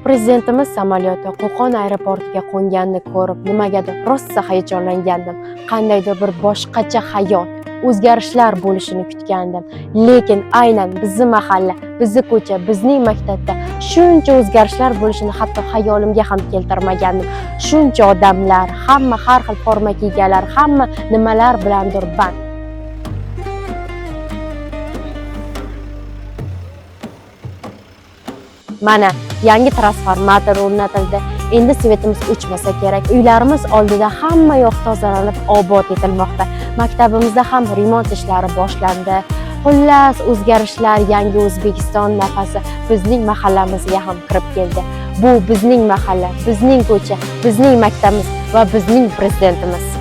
Prezidentimiz samolyoti Qo'qon aeroportiga qo'nganini ko'rib, nimagadir rosa hayajonlangandim. Qandaydir bir boshqacha hayot, o'zgarishlar bo'lishini kutgandim. Lekin aynan bizning mahalla, bizning ko'cha, bizning maktabda shuncha o'zgarishlar bo'lishini hatto xayolimga ham keltirmagandim. Shuncha odamlar, hamma har xil forma kiyganlar, hamma nimalar bilandir band. Mana yangi transformator o'rnatildi. Endi svetimiz o'chmasa kerak. Uylarimiz oldida hamma yoq tozalanib, obod etilmoqda. Maktabimizda ham remont ishlari boshlandi. Xullas, o'zgarishlar, yangi O'zbekiston nafasi bizning mahallamizga ham kirib keldi. Bu bizning mahalla, bizning ko'cha, bizning maktabimiz va bizning prezidentimiz.